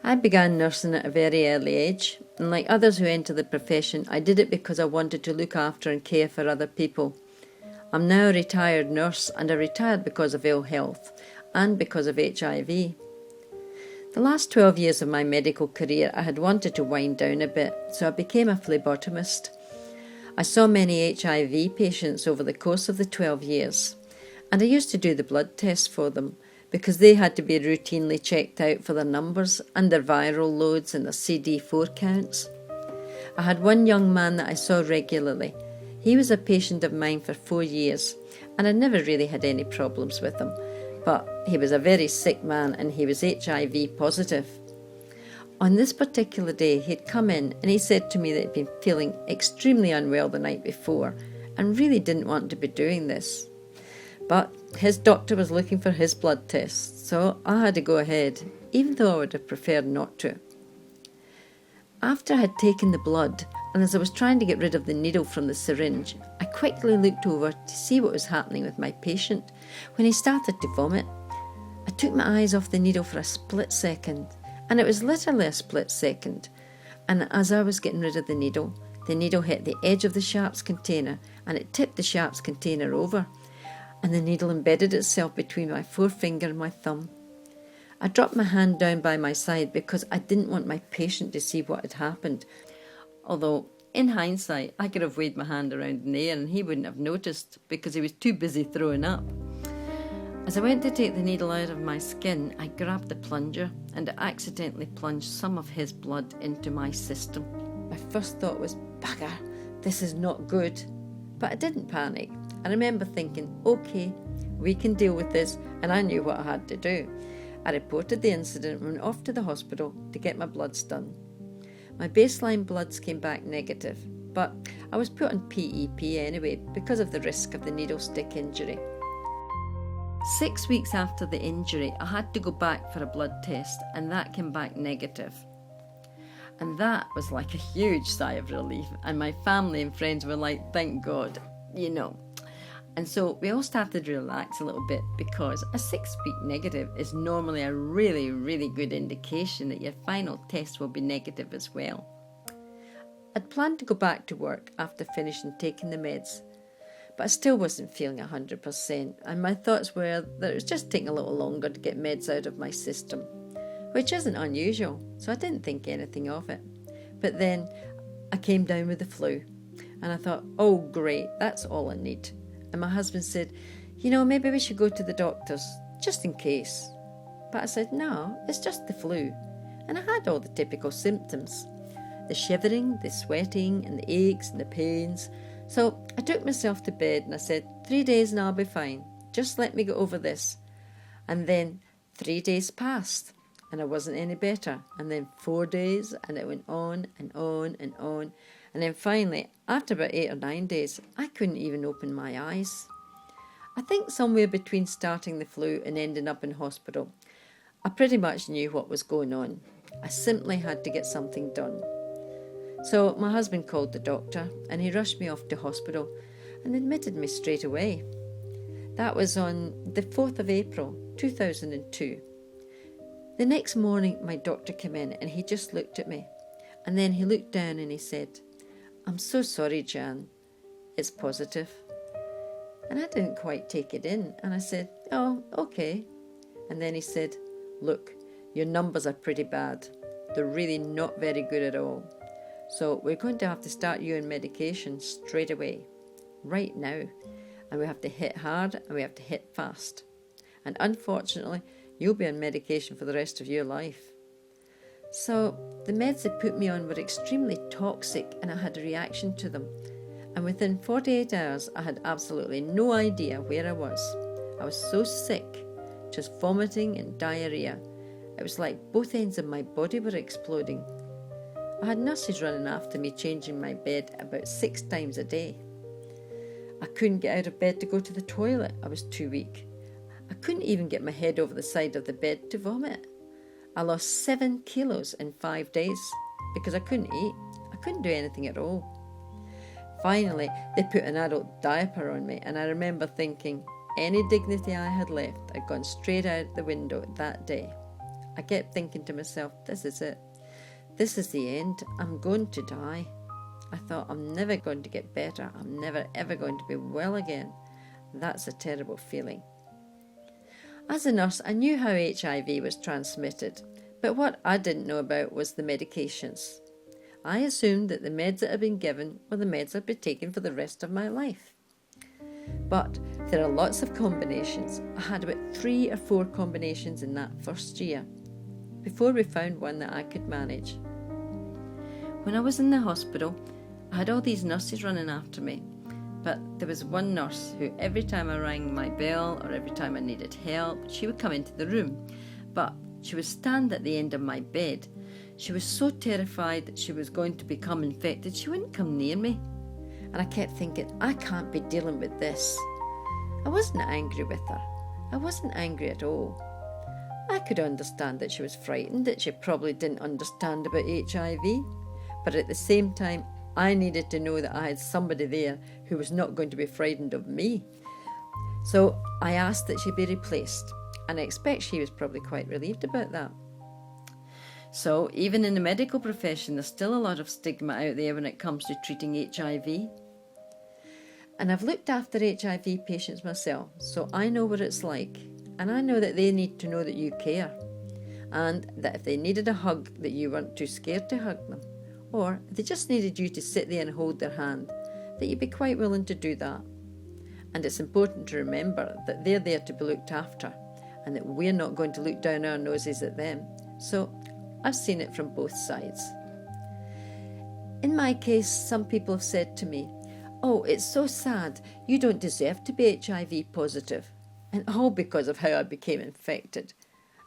I began nursing at a very early age, and like others who enter the profession, I did it because I wanted to look after and care for other people. I'm now a retired nurse, and I retired because of ill health and because of HIV. The last 12 years of my medical career, I had wanted to wind down a bit, so I became a phlebotomist. I saw many HIV patients over the course of the 12 years, and I used to do the blood tests for them because they had to be routinely checked out for their numbers and their viral loads and their CD4 counts. I had one young man that I saw regularly. He was a patient of mine for 4 years, and I never really had any problems with him, but he was a very sick man and he was HIV positive. On this particular day, he'd come in and he said to me that he'd been feeling extremely unwell the night before and really didn't want to be doing this. But his doctor was looking for his blood tests, so I had to go ahead, even though I would have preferred not to. After I had taken the blood, and as I was trying to get rid of the needle from the syringe, I quickly looked over to see what was happening with my patient when he started to vomit. I took my eyes off the needle for a split second, and it was literally a split second. And as I was getting rid of the needle hit the edge of the sharps container, and it tipped the sharps container over, and the needle embedded itself between my forefinger and my thumb. I dropped my hand down by my side because I didn't want my patient to see what had happened. Although, in hindsight, I could have waved my hand around in the air and he wouldn't have noticed because he was too busy throwing up. As I went to take the needle out of my skin, I grabbed the plunger and accidentally plunged some of his blood into my system. My first thought was, bugger, this is not good. But I didn't panic. I remember thinking, okay, we can deal with this, and I knew what I had to do. I reported the incident and went off to the hospital to get my bloods done. My baseline bloods came back negative, but I was put on PEP anyway because of the risk of the needle stick injury. 6 weeks after the injury, I had to go back for a blood test, and that came back negative. And that was like a huge sigh of relief, and my family and friends were like, thank God, And so we all started to relax a little bit because a 6-week negative is normally a really, really good indication that your final test will be negative as well. I'd planned to go back to work after finishing taking the meds, but I still wasn't feeling 100%, and my thoughts were that it was just taking a little longer to get meds out of my system, which isn't unusual, so I didn't think anything of it. But then I came down with the flu, and I thought, oh great, that's all I need. And my husband said, maybe we should go to the doctors, just in case. But I said, no, it's just the flu. And I had all the typical symptoms. The shivering, the sweating, and the aches and the pains. So I took myself to bed and I said, 3 days and I'll be fine. Just let me get over this. And then 3 days passed and I wasn't any better. And then 4 days, and it went on and on and on. And then finally, after about 8 or 9 days, I couldn't even open my eyes. I think somewhere between starting the flu and ending up in hospital, I pretty much knew what was going on. I simply had to get something done. So my husband called the doctor and he rushed me off to hospital and admitted me straight away. That was on the 4th of April, 2002. The next morning, my doctor came in and he just looked at me. And then he looked down and he said, I'm so sorry, Jan. It's positive. And I didn't quite take it in. And I said, oh, okay. And then he said, look, your numbers are pretty bad. They're really not very good at all. So we're going to have to start you on medication straight away, right now. And we have to hit hard and we have to hit fast. And unfortunately, you'll be on medication for the rest of your life. So the meds they put me on were extremely toxic and I had a reaction to them. And within 48 hours, I had absolutely no idea where I was. I was so sick, just vomiting and diarrhea. It was like both ends of my body were exploding. I had nurses running after me, changing my bed about 6 times a day. I couldn't get out of bed to go to the toilet. I was too weak. I couldn't even get my head over the side of the bed to vomit. I lost 7 kilos in 5 days because I couldn't eat. I couldn't do anything at all. Finally, they put an adult diaper on me, and I remember thinking any dignity I had left had gone straight out the window that day. I kept thinking to myself, this is it. This is the end. I'm going to die. I thought, I'm never going to get better. I'm never ever going to be well again. That's a terrible feeling. As a nurse, I knew how HIV was transmitted, but what I didn't know about was the medications. I assumed that the meds that had been given were the meds I'd be taking for the rest of my life. But there are lots of combinations. I had about 3 or 4 combinations in that first year, before we found one that I could manage. When I was in the hospital, I had all these nurses running after me, but there was one nurse who every time I rang my bell or every time I needed help, she would come into the room, but she would stand at the end of my bed. She was so terrified that she was going to become infected, she wouldn't come near me. And I kept thinking, I can't be dealing with this. I wasn't angry with her. I wasn't angry at all. I could understand that she was frightened, that she probably didn't understand about HIV, but at the same time, I needed to know that I had somebody there who was not going to be frightened of me. So I asked that she be replaced, and I expect she was probably quite relieved about that. So even in the medical profession, there's still a lot of stigma out there when it comes to treating HIV. And I've looked after HIV patients myself, so I know what it's like. And I know that they need to know that you care. And that if they needed a hug, that you weren't too scared to hug them. Or if they just needed you to sit there and hold their hand, that you'd be quite willing to do that. And it's important to remember that they're there to be looked after, and that we're not going to look down our noses at them. So I've seen it from both sides. In my case, some people have said to me, "Oh, it's so sad, you don't deserve to be HIV positive," and all because of how I became infected.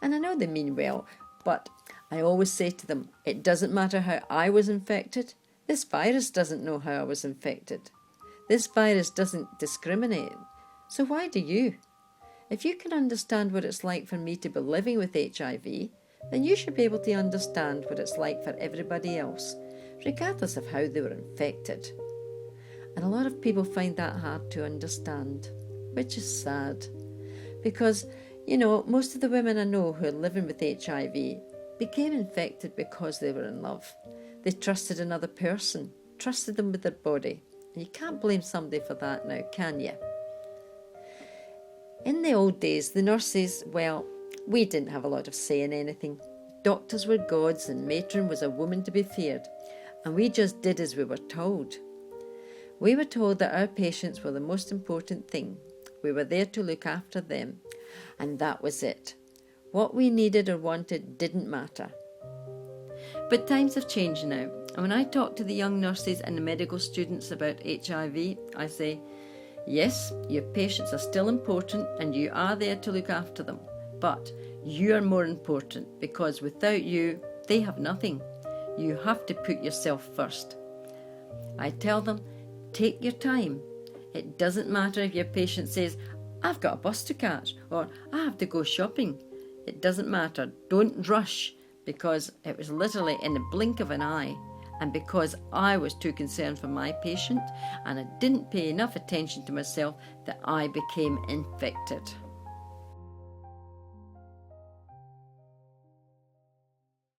And I know they mean well, but I always say to them, it doesn't matter how I was infected. This virus doesn't know how I was infected. This virus doesn't discriminate. So why do you? If you can understand what it's like for me to be living with HIV, then you should be able to understand what it's like for everybody else, regardless of how they were infected. And a lot of people find that hard to understand, which is sad. Because, most of the women I know who are living with HIV became infected because they were in love. They trusted another person, trusted them with their body. And you can't blame somebody for that now, can you? In the old days, the nurses, we didn't have a lot of say in anything. Doctors were gods and matron was a woman to be feared. And we just did as we were told. We were told that our patients were the most important thing. We were there to look after them. And that was it. What we needed or wanted didn't matter. But times have changed now. And when I talk to the young nurses and the medical students about HIV, I say, yes, your patients are still important and you are there to look after them. But you are more important because without you, they have nothing. You have to put yourself first. I tell them, take your time. It doesn't matter if your patient says, I've got a bus to catch, or I have to go shopping. It doesn't matter. Don't rush, because it was literally in the blink of an eye, and because I was too concerned for my patient, and I didn't pay enough attention to myself, that I became infected.